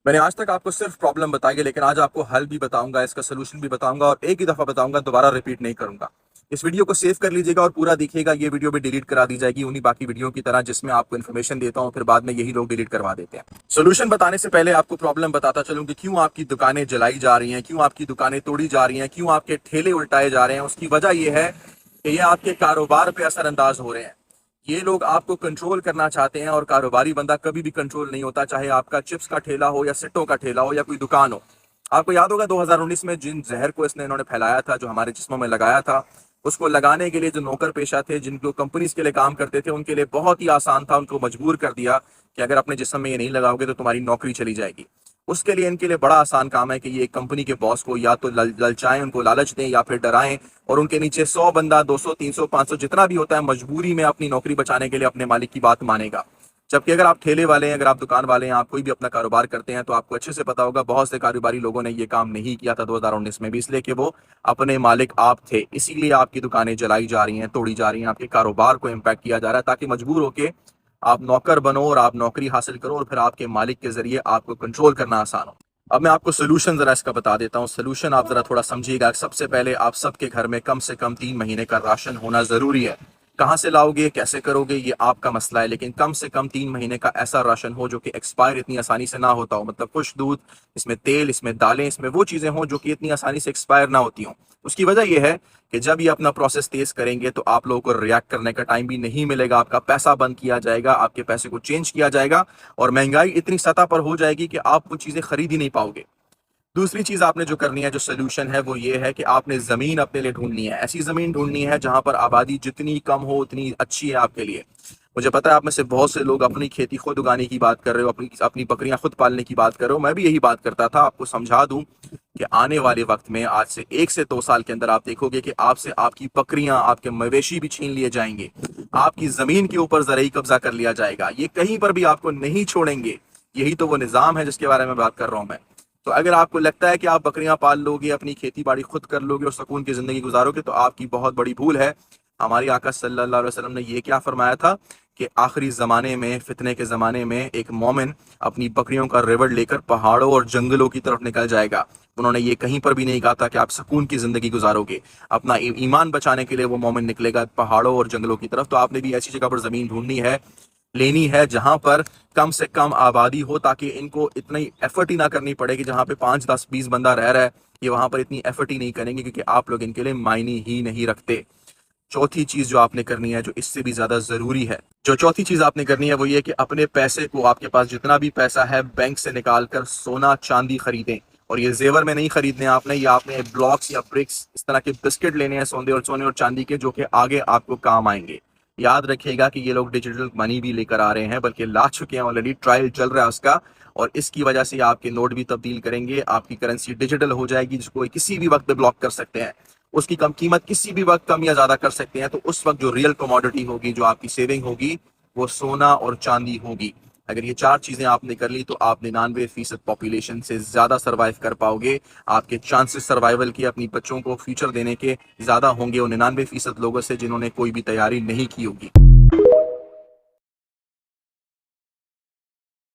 मैंने आज तक आपको सिर्फ प्रॉब्लम बताई है, लेकिन आज आपको हल भी बताऊंगा, इसका सोल्यूशन भी बताऊंगा और एक ही दफा बताऊंगा, दोबारा रिपीट नहीं करूंगा। इस वीडियो को सेव कर लीजिएगा और पूरा देखिएगा। ये वीडियो भी डिलीट करा दी जाएगी उन्हीं बाकी वीडियो की तरह जिसमें आपको इन्फॉर्मेशन देता हूं, फिर बाद में यही लोग डिलीट करवा देते हैं। सोल्यूशन बताने से पहले आपको प्रॉब्लम बताता चलूं कि क्यों आपकी दुकानें जलाई जा रही हैं, क्यों आपकी दुकानें तोड़ी जा रही हैं, क्यों आपके ठेले उल्टाए जा रहे हैं। उसकी वजह यह है कि ये आपके कारोबार पे असरअंदाज हो रहे हैं। ये लोग आपको कंट्रोल करना चाहते हैं और कारोबारी बंदा कभी भी कंट्रोल नहीं होता, चाहे आपका चिप्स का ठेला हो या सिट्टों का ठेला हो या कोई दुकान हो। आपको याद होगा 2019 में जिन जहर को इन्होंने फैलाया था, जो हमारे जिस्मों में लगाया था, उसको लगाने के लिए जो नौकर पेशा थे, जिनको कंपनीज के लिए काम करते थे, उनके लिए बहुत ही आसान था। उनको मजबूर कर दिया कि अगर अपने जिस्म में ये नहीं लगाओगे तो तुम्हारी नौकरी चली जाएगी। उसके लिए इनके लिए बड़ा आसान काम है कि ये कंपनी के बॉस को या तो ललचाएं, उनको लालच दें या फिर डराएं और उनके नीचे 100 बंदा, 200, 300, 500 जितना भी होता है, मजबूरी में अपनी नौकरी बचाने के लिए अपने मालिक की बात मानेगा। जबकि अगर आप ठेले वाले हैं, अगर आप दुकान वाले हैं, आप कोई भी अपना कारोबार करते हैं, तो आपको अच्छे से पता होगा बहुत से कारोबारी लोगों ने ये काम नहीं किया था 2019 में भी, इसलिए कि वो अपने मालिक आप थे। इसीलिए आपकी दुकानें जलाई जा रही हैं, तोड़ी जा रही हैं, आपके कारोबार को इम्पैक्ट किया जा रहा है, ताकि मजबूर होकर आप नौकर बनो और आप नौकरी हासिल करो और फिर आपके मालिक के जरिए आपको कंट्रोल करना आसान हो। अब मैं आपको सोल्यूशन जरा इसका बता देता हूँ। सोल्यूशन आप जरा थोड़ा समझिएगा। सबसे पहले आप सबके घर में कम से कम 3 महीने का राशन होना जरूरी है। कहाँ से लाओगे, कैसे करोगे, ये आपका मसला है, लेकिन कम से कम 3 महीने का ऐसा राशन हो जो कि एक्सपायर इतनी आसानी से ना होता हो। मतलब कुछ दूध, इसमें तेल, इसमें दालें, इसमें वो चीजें हों जो कि इतनी आसानी से एक्सपायर ना होती हों। उसकी वजह यह है कि जब ये अपना प्रोसेस तेज करेंगे तो आप लोगों को रिएक्ट करने का टाइम भी नहीं मिलेगा, आपका पैसा बंद किया जाएगा, आपके पैसे को चेंज किया जाएगा और महंगाई इतनी सतह पर हो जाएगी कि आप वो चीजें खरीद ही नहीं पाओगे। दूसरी चीज आपने जो करनी है, जो सोल्यूशन है, वो ये है कि आपने जमीन अपने लिए ढूंढनी है। ऐसी जमीन ढूंढनी है जहां पर आबादी जितनी कम हो उतनी अच्छी है आपके लिए। मुझे पता है आप में से बहुत से लोग अपनी खेती खुद उगाने की बात कर रहे हो, अपनी अपनी बकरियां खुद पालने की बात कर रहे हो। मैं भी यही बात करता था। आपको समझा दूं कि आने वाले वक्त में, आज से 1 से 2 साल के अंदर, आप देखोगे कि आपसे आपकी बकरियां, आपके मवेशी भी छीन लिए जाएंगे। आपकी जमीन के ऊपर जरिए कब्जा कर लिया जाएगा। ये कहीं पर भी आपको नहीं छोड़ेंगे। यही तो वो निजाम है जिसके बारे में बात कर रहा हूं मैं। तो अगर आपको लगता है कि आप बकरियां पाल लोगे, अपनी खेती बाड़ी खुद कर लोगे और सुकून की जिंदगी गुजारोगे, तो आपकी बहुत बड़ी भूल है। हमारी आका सल्लल्लाहु अलैहि वसल्लम ने ये क्या फरमाया था कि आखिरी जमाने में, फितने के जमाने में, एक मोमिन अपनी बकरियों का रिवड़ लेकर पहाड़ों और जंगलों की तरफ निकल जाएगा। उन्होंने ये कहीं पर भी नहीं कहा था कि आप सुकून की जिंदगी गुजारोगे। अपना ईमान बचाने के लिए वो मोमिन निकलेगा पहाड़ों और जंगलों की तरफ। तो आपने भी ऐसी जगह पर जमीन ढूंढनी है, लेनी है, जहां पर कम से कम आबादी हो, ताकि इनको इतनी एफर्ट ही ना करनी पड़े कि जहां पे 5, 10, 20 बंदा रह रहा है, ये वहां पर इतनी एफर्ट ही नहीं करेंगे क्योंकि आप लोग इनके लिए मायने ही नहीं रखते। चौथी चीज जो आपने करनी है, जो इससे भी ज्यादा जरूरी है, जो चौथी चीज आपने करनी है, वो ये कि अपने पैसे को, आपके पास जितना भी पैसा है, बैंक से निकाल कर सोना चांदी खरीदें। और ये जेवर में नहीं खरीदने आपने, या आपने ब्लॉक्स या ब्रिक्स, इस तरह के बिस्किट लेने हैं सोने और चांदी के, जो कि आगे आपको काम आएंगे। याद रखिएगा कि ये लोग डिजिटल मनी भी लेकर आ रहे हैं, बल्कि ला चुके हैं, ऑलरेडी ट्रायल चल रहा है उसका। और इसकी वजह से आपके नोट भी तब्दील करेंगे, आपकी करेंसी डिजिटल हो जाएगी, जिसको किसी भी वक्त ब्लॉक कर सकते हैं। उसकी कम कीमत किसी भी वक्त कम या ज्यादा कर सकते हैं। तो उस वक्त जो रियल कमोडिटी होगी, जो आपकी सेविंग होगी, वो सोना और चांदी होगी। अगर ये 4 चीजें आपने कर ली तो आप 99% पॉपुलेशन से ज्यादा सर्वाइव कर पाओगे। आपके चांसेस सर्वाइवल के, अपनी बच्चों को फ्यूचर देने के, ज्यादा होंगे उन 99% लोगों से जिन्होंने कोई भी तैयारी नहीं की होगी।